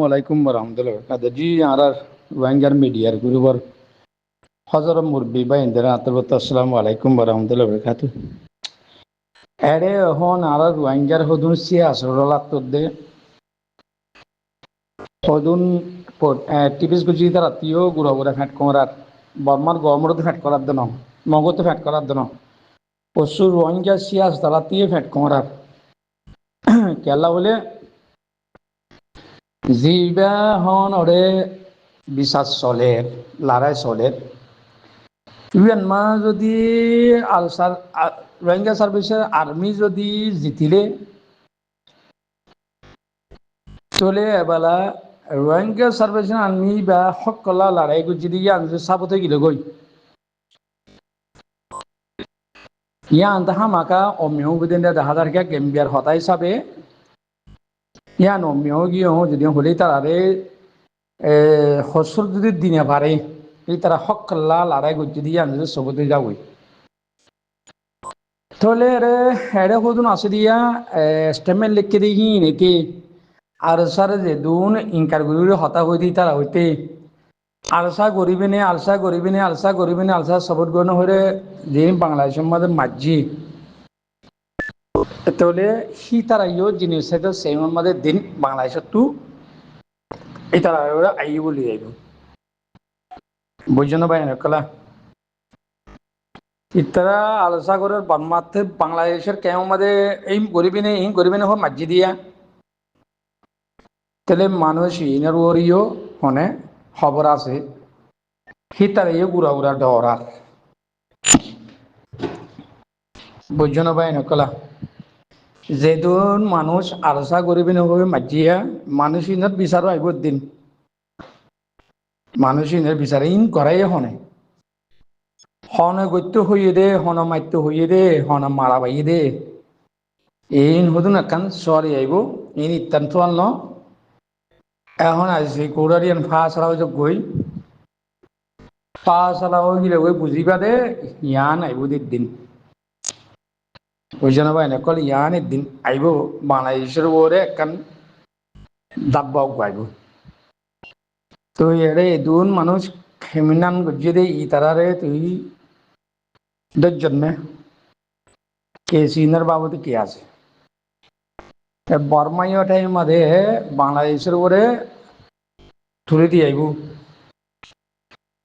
আলাইকুম warahmatullahi wabarakatuh জি আর ওয়াঙ্গার মিডিয়ার গ্রুপর হজর মুরবি বা ইন্দিরা আতরবত আসসালামু আলাইকুম warahmatullahi wabarakatuh এরে হন আর ওয়াঙ্গার হদুন সিয়া আসরলাত দে হদুন টিভিস গুজি তার আত্মীয় গুড়া গুড়া ফ্যাট করার বর্মার গমরতে ফ্যাট করার দেন মগতে ফ্যাট করার দেন পশুর ওয়াঙ্গা সিয়া তালাতিয়ে ফ্যাট করার কেলা বলে জিবা হন ওরে বিশ্বাস চলের লড়াই চলের ইভেন মা যদি আলসার রোহিঙ্গা সার্ভিসের আর্মি যদি জিতিলে চলে এবেলা রোহিঙ্গা সার্ভিসের আর্মি বা সকলা লড়াই যদি আনছে সাবতে গিলে গই ইয়া আনতা হামাকা অমিও বুদিন দেখা যার গেম্বিয়ার হতা হিসাবে ইয়া অমিও গিয়ে যদি হলে তারারে হসর যদি দিনে পারে এই তারা সকলা লড়াই যদি আনছে সবতে যাবই তাহলে এরে কদিন আছে দিয়া স্টেটমেন্ট লিখে দেখি নাকি আলসার যে দুন ইনকার গুলি হতা হইতে তারা হইতে আলসা গরিবে নে আলসা গরিবে নে আলসা গরিবে নে আলসা সবর গণ হয়ে যে বাংলাদেশের মধ্যে মাঝি তাহলে সি তারা ইয়ে জিনিস সেই মধ্যে দিন বাংলাদেশের তু এই তারা আই বলি যাইব বুঝছো না ভাই কলা ইতারা আলোচনা করে বাংলাতে বাংলাদেশের কেমন মাঝে এই গরিবি নেই মাঝি দিয়া তাহলে মানুষ ইনার ওরিও হনে খবর আছে হিতার ইয়ে গুড়া গুড়া ডরার বুঝছো না ভাই নকলা যেদিন মানুষ আলোচনা গরিবি নেই মাঝিয়া মানুষ ইনার বিচারও আইব দিন মানুষ ইনার বিচারে ইন করাই হনে হনে গত্য হইয়ে দে হন মাত্য হইয়ে দে হন মারা বাইয়ে দে এই হদুন একান সরি আইব এই ইত্যান্ত আনল এখন আসছে কৌরারিয়ান ফা চালাও যে গই ফা চালাও গিলে গই বুঝিবা দে ইয়ান আইব দিন বুঝছে না ভাই নকল ইয়ান একদিন আইব বাংলাদেশের ওরে একান দাব্বাও গাইব তো এরে দুন মানুষ খেমিনান গজিয়ে দে ই তারারে তুই জন্মে কে সিনার বাবদ কে আছে বর্মাইয় টাইম মাঝে বাংলাদেশের ওরে তুলে দিয়ে আইব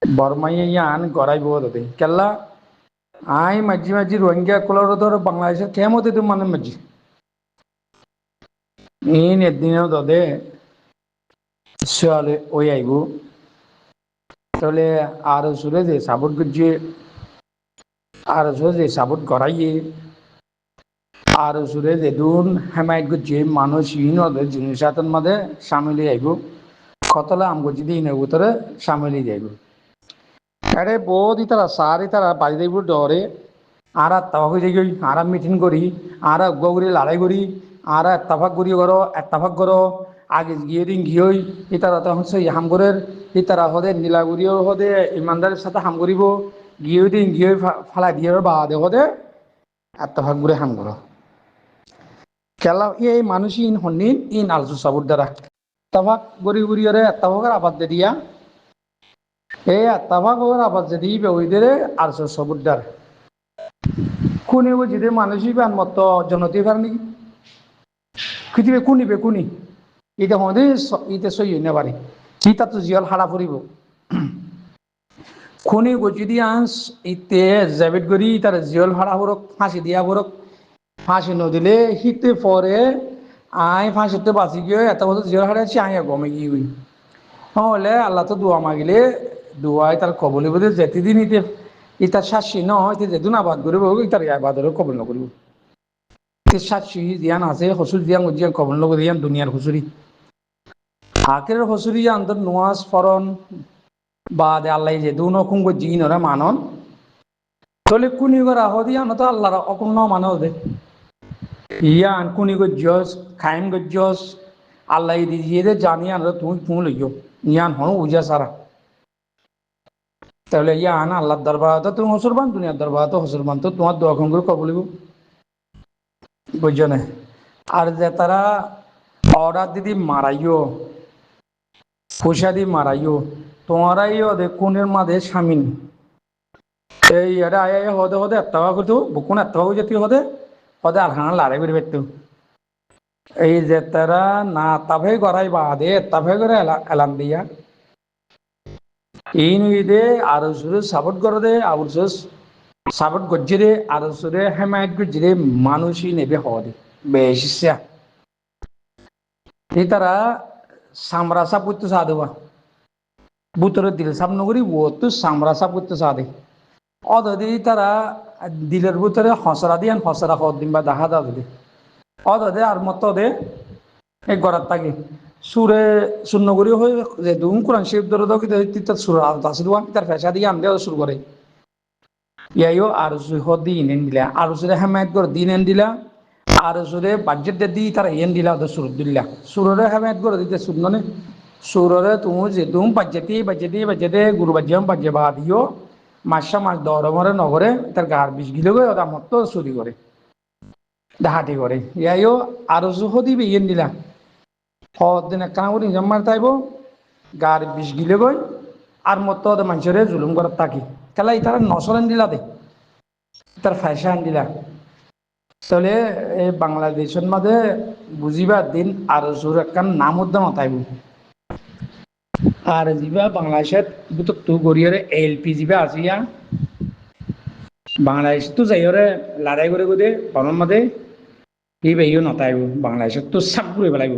বর্মাইয়ে ইয়ান গড়াইব তাতে কেলা আই মাঝি মাঝি রোহিঙ্গা কলার ধর বাংলাদেশের কেমতে তো মানে মাঝি ইন একদিনও দদে সোয়ালে ওই আইব তাহলে আর সুরে যে সাবুট গুজিয়ে আর সুরে যে সাবুট গড়াইয়ে আর সুরে যে দুন হেমায়ত গুজিয়ে মানুষ ইন জিনিস মাঝে সামিলি আইব কতলা আম গজি দিয়ে নেব তোরে সামিলি যাইব আরে বহুত ইতারা সার ইতারা বাড়ি যাইব ডরে আর তাবাক হয়ে যাই আর মিটিং করি আর গৌরি লড়াই করি আর এত্তাফাক করি করো এত্তাফাক করো আগে গিয়ে দিন গিয়ে ইতারা তখন সেই হাম করে ইতারা হদে নীলাগুড়িও হদে ইমানদারের সাথে হাম করিব গিয়ে দিন গিয়ে ফালাই দিয়ে বাদে হদে এত্তাফাক করে হাম করো খেলা এই মানুষই ইন হন্নি ইন আলসু সাবুর দ্বারা এত্তাফাক গড়ি গুড়িয়ে এত্তাফাকের আবাদ দিয়া এই এত্তাফাকের আবাদ যদি ওইদের আলসু সাবুর দ্বারা খুনিব যদি মানুষই বান মত জনতি পারনি পৃথিবী কুনিবে কুনি এটা হদে ইতে সই হইনে পারে ইতা তো জিয়াল হারা ফুরিব খুনি যদি আনস ইতে জাবেদ করি তার জিয়াল হারা ফুরক ফাঁসি দিয়া ফুরক ফাঁসি নদিলে হিতে পরে আই ফাঁসিতে বাঁচি গিয়ে এত বছর জিয়াল হারাচ্ছি আই গমে গিয়ে হলে আল্লাহ তো দোয়া মাগিলে দোয়াই তার কবলি বোধ যেতে দিন ইতে ইতার শাসি নয় যেদিন আবাদ করব ইতার আবাদেরও কবল নকরিব শাসি দিয়ান আছে হসুর দিয়ান উজিয়ান কবল নকরি দিয়ান দুনিয়ার হুসুরি আখের হসুরি আন্তর নোয়াজ ফরন বা দে আল্লাহ যে দু নকুম জিন ওরা মানন তলে কুনি করা হদি আনো তো আল্লাহর অকুন্ন মানো দে ইয়ান কুনি গজ্জস খাইম গজ্জস আল্লাহ দিয়ে দে জানি আনো তুমি তুমি লইও ইয়ান হন উজা সারা তাহলে ইয়ান আল্লাহর দরবার তো তুমি হসুরবান দুনিয়ার দরবার তো হসুরবান তো তোমার দোয়া কম করে কবলিব বুঝছো না আর যে তারা অর্ডার দিদি মারাইও পয়সা দিয়ে মারাইও তোমারাই ওদের কোনের মাঝে স্বামীন এই এটা আয় হদে হদে এত্তাবা করতো বকুন এত্তাবা যেতে হদে হদে আর খানা লাড়াই করে পেতো এই যে তারা না তাফে গড়াই বাদে তাফে করে এলান দিয়া এই নইদে আর সুরে সাপোর্ট করে দে আর সাপোর্ট করছে রে আর সুরে হেমায়ত করছে রে মানুষই নেবে হওয়া দে বেশি এই তারা সামরা সাপ করতে সাধবা বুতরে দিল সাপ নগরী ও তো সামরা সাপ করতে সাধে অদি তারা দিলের ভিতরে হসরা দিয়ান হসরা হদ দিন বা দেখা দাদি অদে আর মত দে এই গড়ার তাকে সুরে শূন্য করি হয়ে যে দুম কোরআন শিব ধরে দাও কিন্তু সুর আছে দোয়া তার ফেসা দিয়ে আনতে শুরু করে ইয়াইও আর হদ দিয়ে ইনেন দিলা আর সুরে হেমায়ত করে দিন এন দিলা আর সুরে বাজেট দি তারা ইয়েন দিলা ওদের সুর দিলা সুরে হেমায়ত করে দিতে সুর ননে সুরে তুমি যে তুমি বাজেতে গুরু বাজ্যাম বাজ্যে বা দিও মাসা মাস দরমরে নগরে তার গার বিষ গিলে গো ওটা মত চুরি করে ডাহাটি করে ইয়াইও আর হদি ইয়েন দিলা হদিন কাউরি জম্মার তাইব গার বিষ গিলে গই আর মত মানুষের জুলুম করার থাকি খেলা তারা নসরেন দিলা দে তার ফ্যাশন দিলা তাহলে এই বাংলাদেশের মাঝে বুঝিবা দিন আর জোর একখান নাম উদ্যম তাইব আর যা বাংলাদেশের তু গড়িয়ে এলপি যা আসিয়া বাংলাদেশ তো যাইরে লড়াই করে গোদে বনের মাঝে এই বেইও নতাইব বাংলাদেশের তো সাপ ঘুরে পেলাইব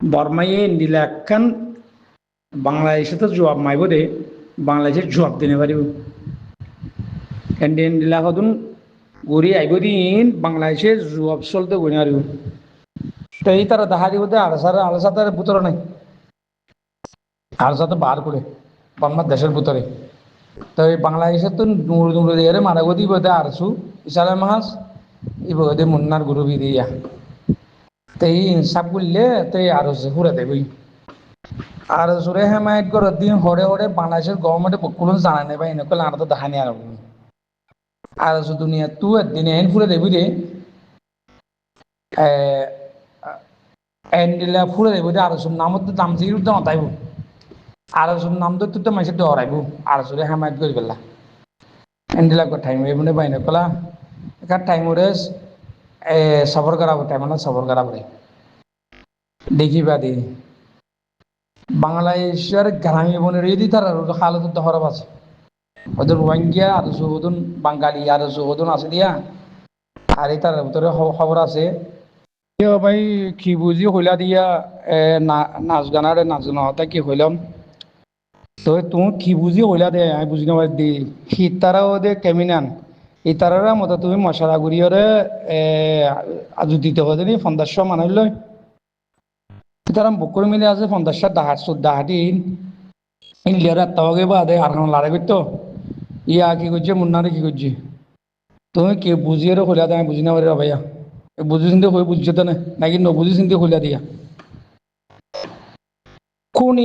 বর্মাইয়ে দিলে একখান বাংলাদেশে তো জবাব মাইব দে বাংলাদেশের জবাব দিনে পারিব এন্ডিয়ান দিলা হদুন ঘুরি আইব দিন বাংলাদেশে জবাব চলতে গড়ি পারিব তো এই তারা দেখা দিব দে আলসা তার ভিতরে নাই আলসা তো বার করে বর্মার দেশের ভিতরে তো এই বাংলাদেশের তো দূর দূর দিয়ে মারা গদি বোধে আরসু ইসালা মাহাস এই বোধে মুন্নার গুরু বিদিয়া তো এই ইনসাফ করলে তো আরো ঘুরে দেবই আর সুরে হেমায়ত করে দিন হরে হরে বাংলাদেশের গভর্নমেন্টে বকুলন জানাই নেই বা এনেকে আনা তো দেখা নিয়ে আর দুনিয়া তু একদিন এন ফুরে দেবি রে এন দিলে ফুরে দেবি রে আর নামত দাম জির দাম তাইব আর নাম তো মাসে ডরাইব আর সুরে হেমায়ত করে পেলা এন দিলা টাইম এমনি বাইনে পেলা একার টাইম ওরে সফর করাবো টাইম না সফর করাবো দেখিবা দি বাংলাদেশের গ্রামীণ বনের এই তার হালত হরব আছে ওদের রোহিঙ্গা আর সুহদুন বাঙালি আর সুহদুন আছে দিয়া আর এই তার ভিতরে খবর আছে ভাই কি বুঝি হইলা দিয়া নাচ গানারে নাচ গানা কি হইলাম তো তুমি কি বুঝি হইলা দে আমি বুঝি না দি শীতারাও দে কেমিনান এই তারা মতো তুমি মশলা গুড়িয়রে দিতে হবে নি ৫০০ মানুষ লয় তারা বকুর মিলে আছে ৫০ দাহাটি ইন্ডিয়ার এত্তাওয়াগে বাদে আর লড়াই করতো ইয়া কি করছে মুন্নারে কি করছে তুমি কি বুঝিয়ে হইলা দে আমি বুঝি না পারি ভাইয়া বুঝি চিন্তি হয়ে বুঝছো তো না নাকি নবুঝি চিন্তি হইলা দিয়া কোনি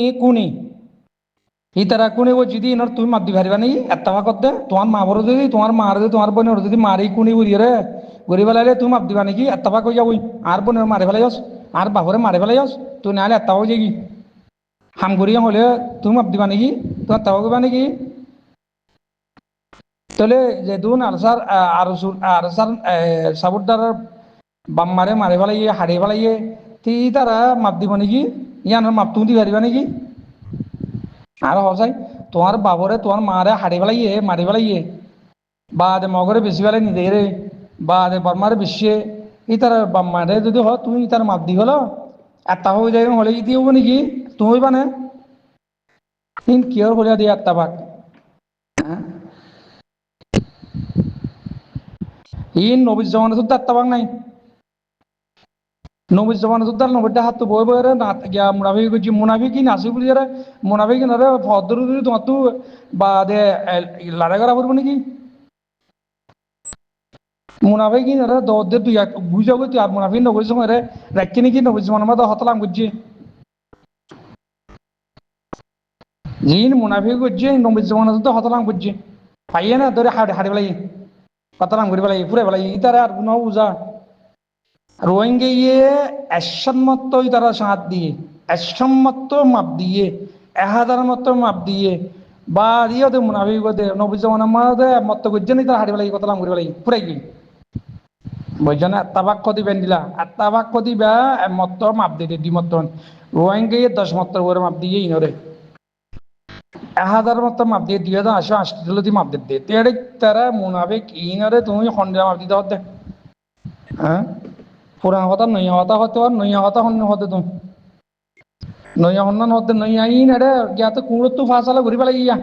এই তারা কোনে বলছি দি এনার তুমি মাত দি পারিবা নাকি এত্তাবা করতে তোমার মা বড় যদি তোমার মার যদি তোমার বোনের যদি মারি কোনি বুঝি রে গড়ি পেলাইলে তুমি মাপ দিবা নাকি এত্তাবা কই যাবই আর বোনের মারে ফেলাই যাস আর বাপরে মারে ফেলাই যাস তুই নাহলে এত্তাবাও যাবি হাম করিয়া হলে তুমি মাপ দিবা নাকি তোমার এত্তাবা করবা নাকি তাহলে যে দুন আলসার আরসার সাবুদ্দার বাম মারে ফেলাইয়ে হারিয়ে ফেলাইয়ে তি তারা মাপ দিব নাকি ইয়ানোর মাপ তুমি দি পারিবা নাকি আর হসাই তোমার বাবরে তোমার মারে হাড়ি ফেলাইয়ে মারি ফেলাইয়ে বা দে মগরে বেশি ফেলাই নিজে রে বা দে বর্মারে বেশি ই তার বাম্মারে যদি হ তুমি তার মাপ দি হলো একটা হয়ে যাই হলে ইতি হবো নাকি তুমি হইবা না তিন কিয়র হলিয়া দিয়ে একটা ভাগ ইন নবীর জমানা শুদ্ধ একটা ভাগ নাই নবীর জমানা শুদ্ধ নবীরটা হাত তো বই বই রে না গিয়া মুনাফি করছি মুনাফি কি নাসি বলি রে মুনাফি কি না রে ভদ্র যদি তোমার তো বা দে লড়াই করা পড়বো নাকি মুনাফি কি না রে দে তুই বুঝাবো তুই আর মুনাফি নবীর সময় রে রাখছি নাকি নবীর জমানার মতো হতলাম করছি জিন মুনাফি করছে নবীর জমানা শুদ্ধ হতলাম করছে পাইয়ে না ধরে হাড়ি পেলাই হতলাম করে পেলাই ফুরে পেলাই ইতারে আর কোনো বুঝা রোহিঙ্গা ইয়ে একসাথ মতো তারা সাঁত দিয়ে একশম মতো মাপ দিয়ে 1000 মতো মাপ দিয়ে বা দিয়ে দে মুনাফিক দে নবী জামান আমাদের মত গজ্জনি তার হাড়ি লাগি কতলাম করে লাগি পুরাই গই বুঝছেন আত্মাবাক কদি বেন দিলা আত্মাবাক কদি বা মত মাপ দিয়ে দি মত রোয়াঙ্গে 10 মত করে মাপ দিয়ে ইনরে 1000 মতো মাপ দিয়ে 2880 মাপ দিয়ে তেড়ে তারা মুনাফিক ইনরে তুমি খন্ডা মাপ দিতে হতে হ্যাঁ পুরান কথা নয়া কথা হতে আর নয়া কথা হন্য হতে তুমি নয়া হন্যান হতে নয়া ইন এড়ে জ্ঞাত কুড়ো তো ফাঁসালা ঘুরি পেলাই ইয়া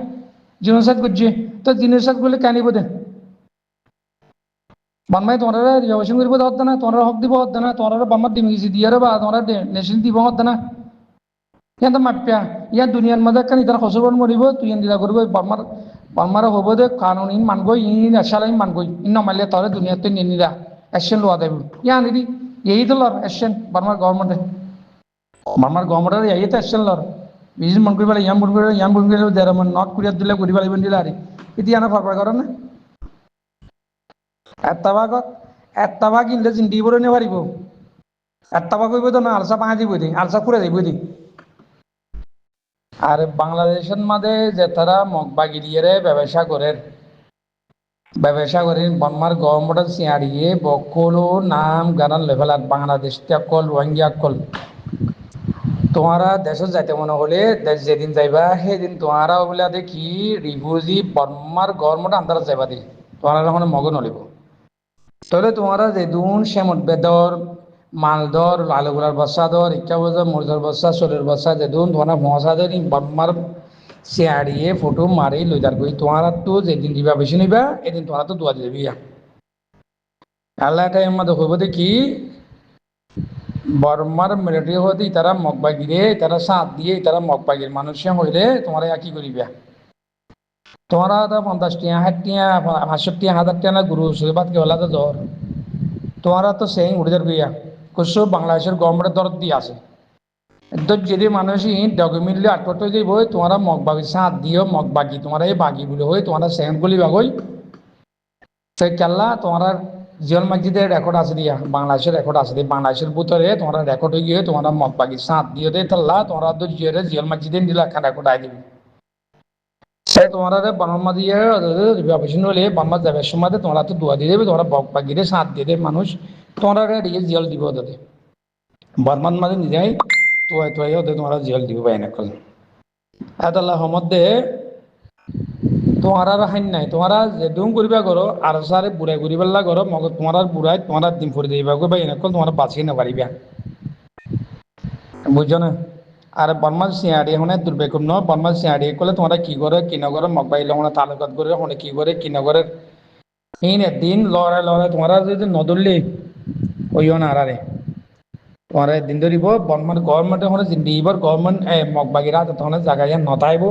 জিনিসাত গুজি তো জিনিসাত গুলি কানিব দে বানমাই তোমরা রিজার্ভেশন করিব হতে না তোমরা হক দিব হতে না তোমরা বাম্মার ডিমিজি দিয়ে বা তোমরা নেশন দিব হতে না ইয়াতে মাপিয়া ইয়া দুনিয়ার মধ্যে কানি তার খসবন মরিব তুই দিলা করব বাম্মার বাম্মার হবো দে কানুন ইন মানগো ইন আশালা ইন মানগো ইন নমালে তোরা দুনিয়াতে নিনিরা অ্যাকশন লওয়া দেব ইয়া নিদি এই তো লর অ্যাকশন বার্মার গভর্নমেন্টে বার্মার গভর্নমেন্টের এই তো অ্যাকশন লর বিজিন মন করিবা ইয়াম বন করিবা দেরা মন নট করিয়া দিলে করিবা লাইবেন দিলা আরে ইতি আনা ফারফার করো না এত্তাবাগ ইনলে জিন্দি বড় নে পারিব এত্তাবাগ কইব তো না আলসা পাঙা দিব দি আলসা কুড়ে দিব দি আর বাংলাদেশের মাঝে যে তারা মগবাগিরিয়ে ব্যবসা করেন বাংলার গভর্নমেন্ট সিয়াড়িয়ে বকলো নাম গানার লেভেল আর বাংলাদেশ কল রোহিঙ্গা কল তোমারা দেশত যাইতে মনে হলে দেশ যেদিন যাইবা সেদিন তোমারা ওগুলা দেখি রিফিউজি বার্মার গভর্নমেন্ট আন্দার যাইবা দি তোমারা এখন মগ নলিব তাহলে তোমারা যেদুন শ্যামত বেদর মালদর আলুগুলার বসা দর ইচ্ছা বছর মরিচর বসা চলের বসা যেদুন তোমার মশা দর বার্মার সিয়াড়িয়ে ফটো মারি লইদার কই তোমারা তো যেদিন দিবা বেশি নিবা এদিন তোমারা তো দোয়া দিবি আল্লাহ টাইম মধ্যে হইব দেখি বর্মার মিলিটারি হতে তারা মগবাগিরে তারা সাথ দিয়ে তারা মগবাগির মানুষে হইলে তোমরা কি করিবা তোমরা তো 50 টিয়া 60 টিয়া 65 টিয়া 1000 টিয়া না গুরু সুবাদ কে হলা তো জ্বর তোমরা তো সেই উড়িদার গইয়া কুসু বাংলাদেশের গভর্নমেন্টের দরদ দিয়ে আছে তো যদি মানুষই ডকুমেন্টলি আটপট হয়ে যাইব তোমরা মগবাগি সাথ দিও মগবাগি তোমরা এই বাগি বলে হই তোমরা সেকেন্ড গুলি বাগই সেই কেল্লা তোমরা জিয়ল মসজিদের রেকর্ড আছে দিয়া বাংলাদেশের রেকর্ড আছে দিয়া বাংলাদেশের ভিতরে তোমরা রেকর্ড হয়ে গিয়ে তোমরা মগবাগি সাথ দিও দে তাল্লা তোমরা তো জিয়ল মসজিদে দিলা একটা রেকর্ড আই দিবি সেই তোমরা বাংলা দিয়ে রিভাবেশন হলে বাংলা যাবে সময় তোমরা তো দোয়া দিয়ে দেবে তোমরা মগবাগিরে সাথ দিয়ে দেবে মানুষ তোমরা জিয়ল দিব ওদের বর্মান মাঝে নিজেই তোয়াই ওদের তোমরা জিয়ল দিব বা এনে কল আল্লাহ মধ্যে তোমার হাইন নাই তোমরা যেদুম করিবা করো আর সারে বুড়াই করি পেলা করো মগ তোমার বুড়াই তোমার দিন ফুরি দিবা বা এনেকল তোমার বাঁচিয়ে নাপারিবা বুঝছো না আর বনমাল সিঁড়ি এখন দুর্ভাগ্যপূর্ণ বনমাল সিঁড়ি করলে তোমরা কি করে কি নগরে মগবাইল তালুকাত করে হনে কি করে কি নগরে এই দিন লড়াই লড়াই তোমরা যদি নদললে ওইও না আরে তোমার দিন ধরিব বনমাল গভর্নমেন্টে হনে জিন্দিবার গভর্নমেন্ট মগবাগিরা তখন জায়গায় নতাইব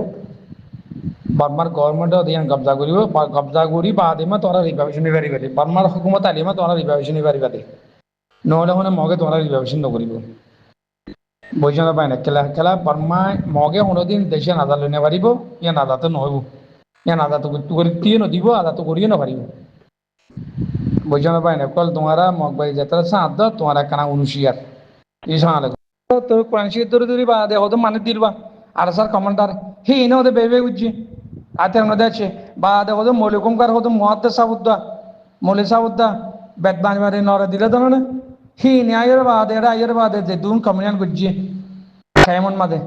বার্মার গভর্নমেন্টও দিয়ে কবজা করিব কবজা করি বাদেমা তোরা রিভাবিশন পারি পারে বার্মার হুকুমত আলিমা তোরা রিভাবিশন পারি পারে নহলে মানে মগে তোরা রিভাবিশন নকরিব বুঝছ না পাই না খেলা খেলা বার্মা মগে কোনোদিন দেশে নাজা লইনে পারিব ইয়া নাজাতে নহব ইয়া নাজাতো করে দিয়ে নদিব আজাতো করিয়ে নপারিব বুঝছ না পাই না কল তোমারা মগবাই যাত্রা সাঁত তোমারা কানা অনুশিয়ার এই সাঁলে তো কোরআন শরীফ ধরে ধরি বা দেখো তো মানে দিলবা আর স্যার কমান্ডার হে এনে ওদের বেবে উজ্জি আতে মধ্যে আছে বা দেখো তো মৌলিকমকার হতো মহাত্মা সাবুদ্দা মৌলি সাবুদ্দা বেদ বানি মারি নরে দিলে তো না হি ন্যায়ের বাদে এরা আয়ের বাদে যে দুন কমিউনিয়ন গুজ্জি কেমন মাদে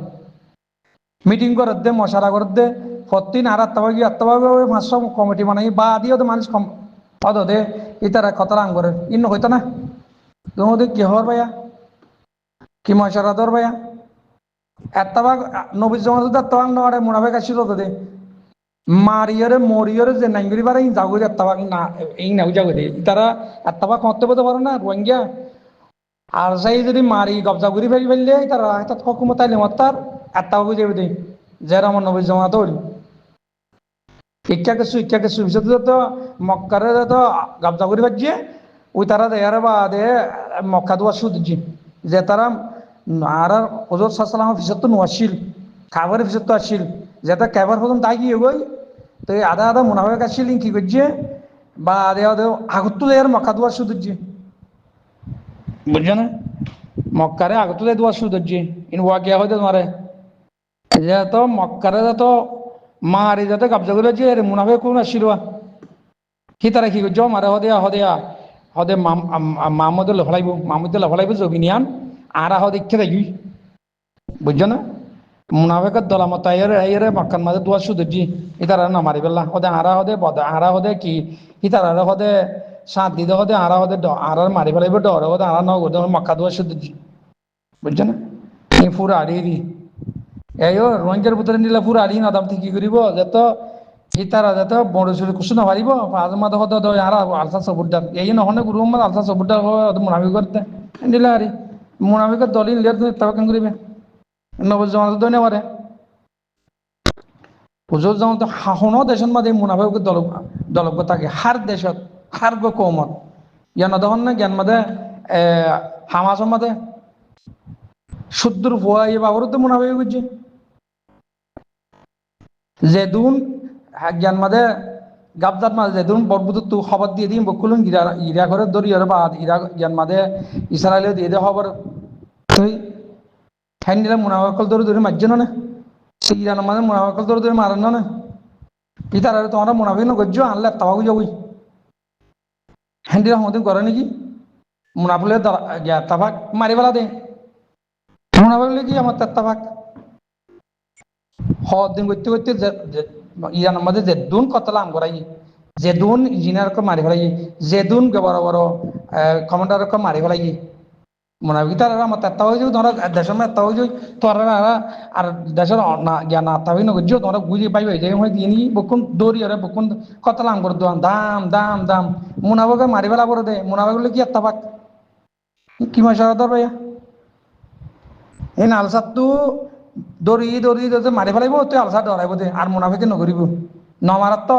মিটিং করে দে মশারা করে দে প্রতিদিন আর আত্মাবাগি 500 কমিটি বানাই বা দিও তো মানুষ কম অদ দে ইতারা কতরা আঙ্গরের ইন্ন হইতো না তোমাদের কি হর ভাইয়া কি মশারা দর ভাইয়া এত্তাবাগ নবী জমাত এত্তাবাগ নরে মুনাফিক আসিল তো দে মারিয়রে মরিয়রে যে নাইঙ্গুরি বারে ইন জাগুরি এত্তাবাগ না এই নাও জাগুরি তারা এত্তাবাগ করতে বলতে পারে না রোহিঙ্গা আর সেই যদি মারি কবজা করি ফেললে তারা তাত হকুমত আইলে মাত্তার এত্তাবাগ যাবে দে যারা আমার নবী জমাত হল ইচ্ছা কিছু পিছতে তো মক্কারে তো কবজা করি ফেলছে ওই তারা দেয়ারে বা দে মক্কা দোয়া সুদিজি যে তারা আর হজরত সাল্লাল্লাহু আলাইহি পিছত তো নোয়াছিল খাবারের পিছত তো আসছিল যেটা খাবার প্রথম তাই গিয়ে গই তো আধা আধা মুনাফিক আসছিল কি করছে বা আধে আধে আগত তো এর মক্কা দোয়া সুদিজি বুঝছো না মক্কারে আগত দোয়া শুরু ধরছি ইন ওয়াকিয়া হইতে তোমারে যে তো মক্কারে তো মারি যাতে কবজা করে যে মুনাফে কোন আসিল কি তারা কি করছো মারে হদে হদে হদে মামুদ লফলাইব মামুদ লফলাইব জবিনিয়ান আর হদে ইচ্ছে দেখি বুঝছো না মুনাফেকের দলামত আইরে মক্কার মাঝে দোয়া শুধু জি ইতারা না মারি পেলা হদে আরা হদে বদা আরা হদে কি ইতারা হদে সাত দিতে হদে আরা হদে আর মারি ফেলাইব ডর হদে আরা ন মক্কা দোয়া শুধু জি বুঝছো না এই পুরো আড়ি এই রোহিঙ্গার ভিতরে নিলে পুরো আড়ি না দাম থেকে কি করিব যত ইতারা যত বড় চুরি কুসু না পারিব পাঁচ মাথা হতে আর আলসা সবুরদার এই নহনে গুরু আলসা সবুরদার মুনাফি করতে নিলে আরি মুনাফিকের দলিল লিয়ার তুমি তবে কেন করিবে নবজ জামাত দই পারে হুজুর জামাত হাহনো দেশের মধ্যে মুনাফিকের দলক থাকে হার দেশত হার গো কৌমত ইয়ান তখন না জ্ঞান মধ্যে হামাসের মধ্যে শুদ্ধর ভুয়া এই বাবর তো মুনাফিক করছে যেদুন জ্ঞান মাঝে গাবদার মাঝে যেদুন বরবুত তো খবর দিয়ে দিন বকুলুন ইরা করে দরি আর বাদ ইরা জ্ঞান মাঝে ইসরায়েলে দিয়ে দে খবর তুই হ্যান দিলে মুনাফিকল দরি দরি মারছে না ইরান মাঝে মুনাফিকল দরি দরি মারেন না পিতার আর তোমরা মুনাফিক না করছো আনলে তাবাকু যাবই হ্যান দিলে আমাদের করে নাকি মুনাফিলে তাবাক মারি বেলা দে মুনাফিক কি আমার তাবাক দিন করতে করতে ইরানের মধ্যে যেদুন কতলা আম করাই যেদুন ইঞ্জিনিয়ারকে মারি ফেলাই যেদুন বড় বড় কমান্ডারকে মারি ফেলাই মুনাফিক তারা আমার তেত্তা হয়ে যাও তোমরা দেশের মেত্তা হয়ে যাও তোরা আর দেশের জ্ঞান আত্মা হয়ে নগর তোমরা বুঝে পাইবে যে হয় দিয়ে নি বকুন দৌড়ি আরে বকুন কতলা আম করে দাম দাম দাম মুনাফিকে মারি ফেলা করে দে মুনাফিক বলে কি আত্মা পাক কি মশারা দর ভাইয়া এই নালসাতটো দৌড়ি দৌড়ি দৌড়ি মারি ফেলাইব তুই আলসা ডরাইব দে আর মুনাফিকে নকরিব নমারাত তো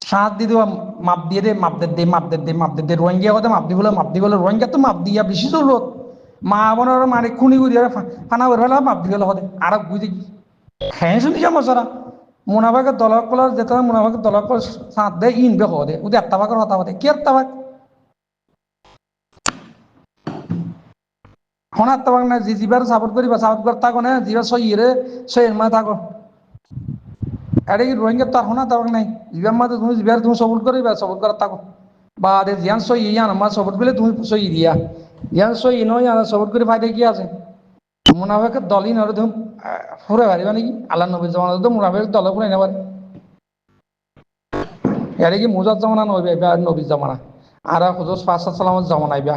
সাত দি দেওয়া মাপ দিয়ে দে মাপ দে মাপ দে মাপ দে রোহিঙ্গা কথা মাপ দি বলে রোহিঙ্গা তো মাপ দিয়া বেশি জরুরত মা বোনের মানে খুনি করি আর ফানা করে ফেলা মাপ দি গেলে হদে আর বুঝে কি হ্যাঁ শুনি যা মশারা মুনাফাকে দলক কলার যেতে মুনাফাকে দলক কল সাত দে ইনবে হদে ওদের আত্মাবাকের হতা হতে কি আত্মাবাক হনার তাবাক না জিবার সাপোর্ট করিবা সাপোর্ট কর থাকো না জিবার সইরে সইয়ের মা থাকো আরে রোহিঙ্গা তার হনা তাবাক নাই জিবার মা তুমি জিবার তুমি সাপোর্ট করিবা সাপোর্ট কর থাকো বা দে জিয়ান সই ইয়ান মা সাপোর্ট করলে তুমি সই দিয়া জিয়ান সই নয় আর সাপোর্ট করে ফায়দা কি আছে মুনাফিকের দলই না তুমি ফুরে পারিবা নাকি আল্লাহ নবী জামানা তো মুনাফিকের দল ফুরে নেবার আরে কি মুজার জামানা নবী নবী জামানা আর হুজুর পাঁচ সালামের জামানা আইবা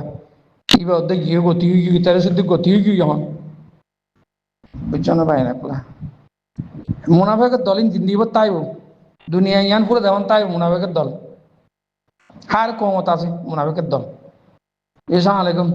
কিবা ওদের গিয়ে গতি গিয়ে তার সাথে গতি গিয়ে যখন বুঝছো না ভাই না মুনাফেকের দল জিন্দিব তাইব দুনিয়া ইয়ান পুরো যেমন তাই মুনাফেকের দল হার কমত আছে মুনাফেকের দল আসসালামু আলাইকুম